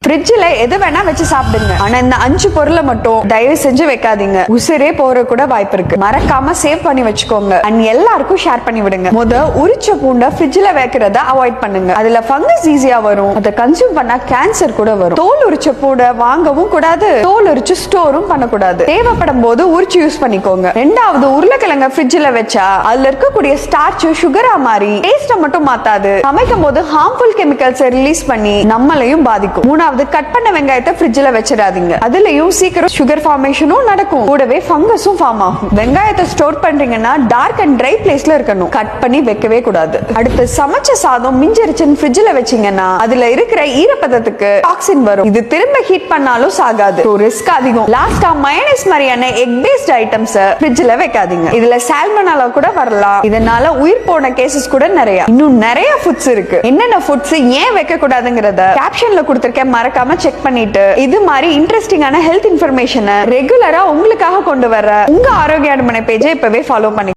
ஃப்ரிட்ஜ்ல எது வேணா வச்சு சாப்பிடுங்க. ஆனா இந்த 5 பொருளை மட்டும் தயவு செஞ்சு வைக்காதீங்க. உசிரே போற கூட வாய்ப்பு இருக்கு. மறக்காம சேவ் பண்ணி வச்சுக்கோங்க. அண்ட் எல்லாருக்கும் ஷேர் பண்ணி விடுங்க. உரிச்ச பூண்டை ஃப்ரிட்ஜ்ல வைக்கிறத அவாய்ட் பண்ணுங்க. அதுல ஃபங்கஸ் ஈஸியா வரும். அதை கன்சியூம் பண்ணா கேன்சர் கூட வரும். தோல் உரிச்ச பூண்டை வாங்கவும் கூடாது. தோல் உரிச்சு ஸ்டோரும் பண்ணக்கூடாது. தேவைப்படும் போது உரிச்சு யூஸ் பண்ணிக்கோங்க. ரெண்டாவது, உருளைக்கிழங்க ஃப்ரிட்ஜ்ல வச்சா அதுல இருக்கக்கூடிய ஸ்டார்ச் சுகரா மாறி டேஸ்ட மட்டும் மாத்தாது, சமைக்கும் போது ஹார்ம்ஃபுல் கெமிக்கல்ஸ் ரிலீஸ் பண்ணி நம்மளையும் பாதிக்கும். மூணாவது, கட் பண்ண வெங்காயத்தை ஃப்ரிட்ஜ்ல வச்சிடாதீங்க. அதுலயும் சீக்கிரம் சுகர் ஃபார்மேஷனும் நடக்கும், கூடவே ஃபங்கஸும் ஃபார்ம் ஆகும். வெங்காயத்தை ஸ்டோர் பண்றீங்கன்னா டார்க் அண்ட் ட்ரை பிளேஸ்ல இருக்கணும். கட் பண்ணி வைக்கவே கூடாது. அடுத்து, சமைச்ச சாதம் மிஞ்சிருச்சுன்னு ஃப்ரிட்ஜ்ல வச்சீங்கன்னா அதுல இருக்கிற ஈரப்பதத்துக்கு டாக்ஸின் வரும். இது திரும்ப ஹீட் பண்ணாலும் சாகாது. ரிஸ்க் அதிகம். லாஸ்டா, மயோனைஸ் மாதிரியான எக் பேஸ்ட் ஐட்டம்ஸ் ஃப்ரிட்ஜ்ல வைக்காதீங்க. இதுல சால்மோனெல்லா கூட வரலாம். இதனால உயிர் போன கேசஸ் கூட நிறைய. இன்னும் நிறைய ஃபுட்ஸ் இருக்கு. என்னென்ன ஃபுட்ஸ் ஏன் வைக்க கூடாதுங்கறத கேப்ஷன்ல கொடுத்திருக்கேன். மறக்காம செக் பண்ணிட்டு இது மாதிரி இன்ட்ரெஸ்டிங்கான ஹெல்த் இன்ஃபர்மேஷனை ரெகுலரா உங்களுக்காக கொண்டு வர உங்க ஆரோக்கிய அனுமனை பேஜை இப்பவே ஃபாலோ பண்ணி